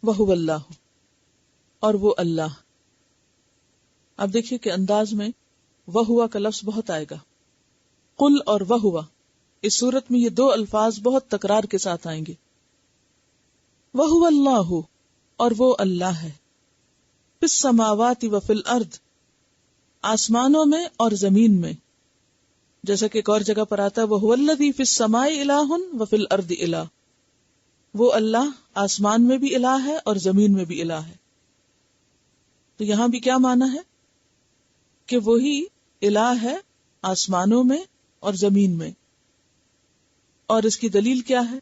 وہو اللہ، اور وہ اللہ. اب دیکھیے کہ انداز میں وہوا کا لفظ بہت آئے گا. قل اور وہوا، اس صورت میں یہ دو الفاظ بہت تکرار کے ساتھ آئیں گے. وہو اللہ، اور وہ اللہ ہے. فی السماوات و فی الارض، آسمانوں میں اور زمین میں. جیسا کہ ایک اور جگہ پر آتا ہے وہو الذی فی السماء الہ و فی الارض الہ، وہ اللہ آسمان میں بھی الہ ہے اور زمین میں بھی الہ ہے. تو یہاں بھی کیا معنی ہے کہ وہی الہ ہے آسمانوں میں اور زمین میں. اور اس کی دلیل کیا ہے؟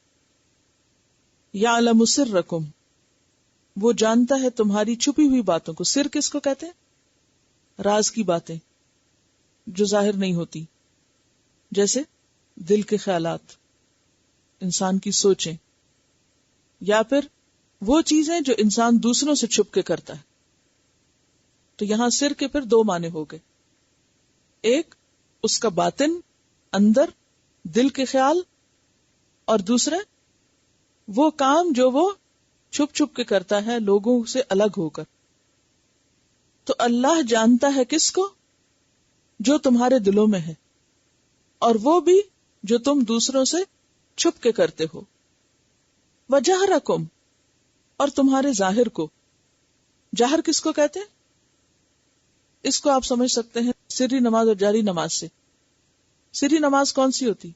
یعلم سرکم، وہ جانتا ہے تمہاری چھپی ہوئی باتوں کو. سر کس کو کہتے ہیں؟ راز کی باتیں جو ظاہر نہیں ہوتی، جیسے دل کے خیالات، انسان کی سوچیں، یا پھر وہ چیزیں جو انسان دوسروں سے چھپ کے کرتا ہے. تو یہاں سر کے پھر دو معنی ہو گئے. ایک اس کا باطن، اندر دل کے خیال، اور دوسرا وہ کام جو وہ چھپ چھپ کے کرتا ہے لوگوں سے الگ ہو کر. تو اللہ جانتا ہے کس کو؟ جو تمہارے دلوں میں ہے، اور وہ بھی جو تم دوسروں سے چھپ کے کرتے ہو. وجہرکم، اور تمہارے ظاہر کو. جہر کس کو کہتے ہیں؟ اس کو آپ سمجھ سکتے ہیں سری نماز اور جاری نماز سے. سری نماز کون سی ہوتی؟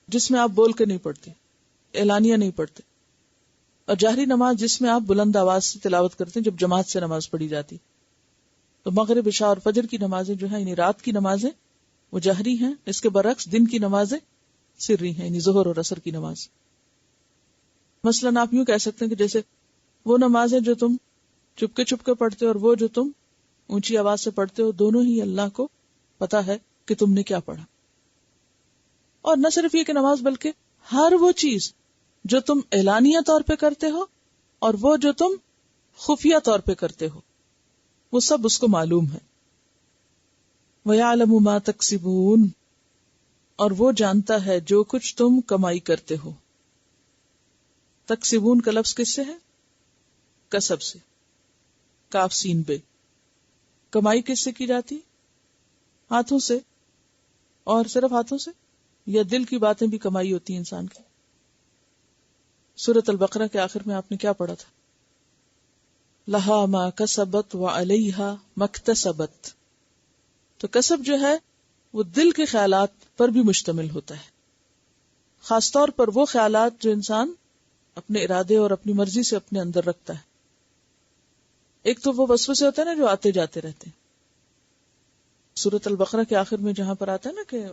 جس میں آپ بول کے نہیں پڑھتے، اعلانیہ نہیں پڑھتے. اور جہری نماز جس میں آپ بلند آواز سے تلاوت کرتے ہیں جب جماعت سے نماز پڑھی جاتی. تو مغرب، عشاء اور فجر کی نمازیں جو ہیں یعنی رات کی نمازیں وہ جہری ہیں. اس کے برعکس دن کی نمازیں سری ہیں، یعنی ظہر اور عصر کی نماز. مثلاً آپ یوں کہہ سکتے ہیں کہ جیسے وہ نمازیں جو تم چپ کے پڑھتے ہو اور وہ جو تم اونچی آواز سے پڑھتے ہو، دونوں ہی اللہ کو پتا ہے کہ تم نے کیا پڑھا. اور نہ صرف یہ کہ نماز، بلکہ ہر وہ چیز جو تم اعلانیہ طور پہ کرتے ہو اور وہ جو تم خفیہ طور پہ کرتے ہو، وہ سب اس کو معلوم ہے. وَيَعْلَمُ مَا تَكْسِبُونَ، اور وہ جانتا ہے جو کچھ تم کمائی کرتے ہو. تکسبون کا لفظ کس سے ہے؟ کسب سے، کاف سین بے. کمائی کس سے کی جاتی؟ ہاتھوں سے. اور صرف ہاتھوں سے یا دل کی باتیں بھی کمائی ہوتی ہیں انسان کی؟ سورۃ البقرہ کے آخر میں آپ نے کیا پڑھا تھا؟ لہا ما کسبت وعلیہا مکتسبت. تو کسب جو ہے وہ دل کے خیالات پر بھی مشتمل ہوتا ہے، خاص طور پر وہ خیالات جو انسان اپنے ارادے اور اپنی مرضی سے اپنے اندر رکھتا ہے. ایک تو وہ وسوسے ہوتے ہیں نا جو آتے جاتے رہتے ہیں. سورۃ البقرہ کے آخر میں جہاں پر آتا ہے نا کہ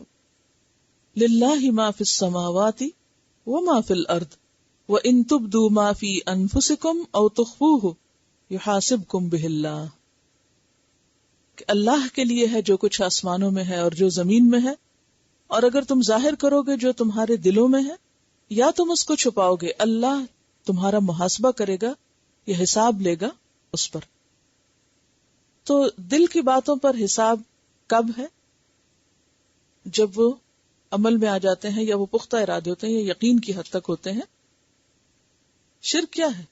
للہ ما فی السماوات وما فی الارض وان تبدوا ما فی انفسکم او تخفوہ یحاسبکم بہ اللہ، کہ اللہ کے لیے ہے جو کچھ آسمانوں میں ہے اور جو زمین میں ہے، اور اگر تم ظاہر کرو گے جو تمہارے دلوں میں ہے یا تم اس کو چھپاؤ گے، اللہ تمہارا محاسبہ کرے گا، یہ حساب لے گا اس پر. تو دل کی باتوں پر حساب کب ہے؟ جب وہ عمل میں آ جاتے ہیں یا وہ پختہ ارادے ہوتے ہیں یا یقین کی حد تک ہوتے ہیں. شرک کیا ہے؟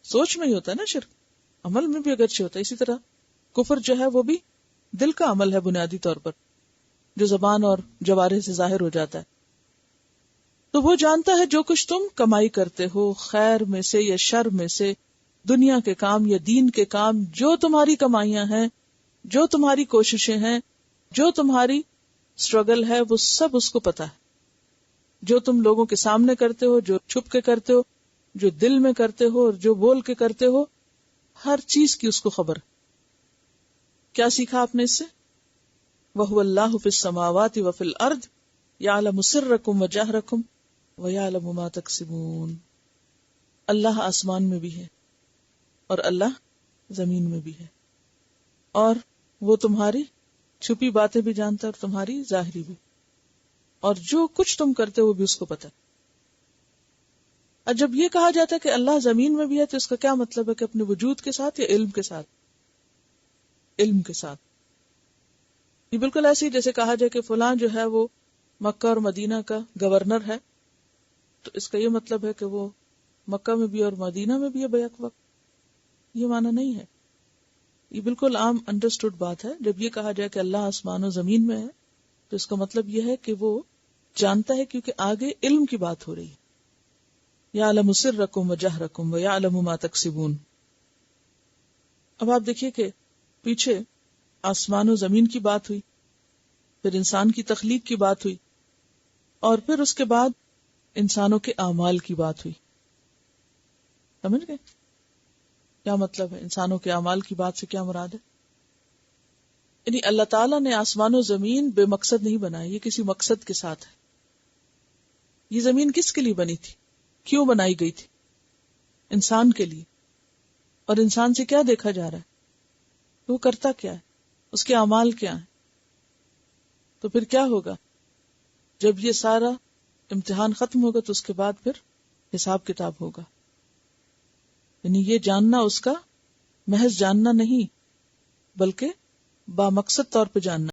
سوچ میں ہی ہوتا ہے نا شرک، عمل میں بھی اگرچہ ہوتا ہے. اسی طرح کفر جو ہے وہ بھی دل کا عمل ہے بنیادی طور پر، جو زبان اور جوارح سے ظاہر ہو جاتا ہے. تو وہ جانتا ہے جو کچھ تم کمائی کرتے ہو، خیر میں سے یا شر میں سے، دنیا کے کام یا دین کے کام، جو تمہاری کمائیاں ہیں، جو تمہاری کوششیں ہیں، جو تمہاری سٹرگل ہے، وہ سب اس کو پتا ہے. جو تم لوگوں کے سامنے کرتے ہو، جو چھپ کے کرتے ہو، جو دل میں کرتے ہو اور جو بول کے کرتے ہو، ہر چیز کی اس کو خبر. کیا سیکھا آپ نے اس سے؟ وَهُوَ اللَّهُ فِي السَّمَاوَاتِ وَفِي الْأَرْضِ يَعْلَمُ سِرَّكُمْ وَجَهْرَكُمْ وَيَعْلَمُ مَا تَكْسِبُونَ. اللہ آسمان میں بھی ہے اور اللہ زمین میں بھی ہے، اور وہ تمہاری چھپی باتیں بھی جانتا ہے اور تمہاری ظاہری بھی، اور جو کچھ تم کرتے ہو بھی اس کو پتا ہے. اور جب یہ کہا جاتا ہے کہ اللہ زمین میں بھی ہے تو اس کا کیا مطلب ہے؟ کہ اپنے وجود کے ساتھ یا علم کے ساتھ؟ علم کے ساتھ. یہ بالکل ایسے ہی جیسے کہا جائے کہ فلاں جو ہے وہ مکہ اور مدینہ کا گورنر ہے، تو اس کا یہ مطلب ہے کہ وہ مکہ میں بھی اور مدینہ میں بھی ہے بیک وقت، یہ معنی نہیں ہے. یہ بالکل عام انڈرسٹوڈ بات ہے. جب یہ کہا جائے کہ اللہ آسمان و زمین میں ہے تو اس کا مطلب یہ ہے کہ وہ جانتا ہے، کیونکہ آگے علم کی بات ہو رہی ہے. یعلم سرکم و جہرکم و یعلم ما تکسبون. اب آپ دیکھیے کہ پیچھے آسمان و زمین کی بات ہوئی، پھر انسان کی تخلیق کی بات ہوئی، اور پھر اس کے بعد انسانوں کے اعمال کی بات ہوئی. سمجھ گئے کیا مطلب ہے؟ انسانوں کے اعمال کی بات سے کیا مراد ہے؟ یعنی اللہ تعالیٰ نے آسمان و زمین بے مقصد نہیں بنائی، یہ کسی مقصد کے ساتھ ہے. یہ زمین کس کے لیے بنی تھی؟ کیوں بنائی گئی تھی؟ انسان کے لیے. اور انسان سے کیا دیکھا جا رہا ہے؟ وہ کرتا کیا ہے، اس کے اعمال کیا ہیں. تو پھر کیا ہوگا جب یہ سارا امتحان ختم ہوگا؟ تو اس کے بعد پھر حساب کتاب ہوگا. یعنی یہ جاننا اس کا محض جاننا نہیں، بلکہ بامقصد طور پہ جاننا.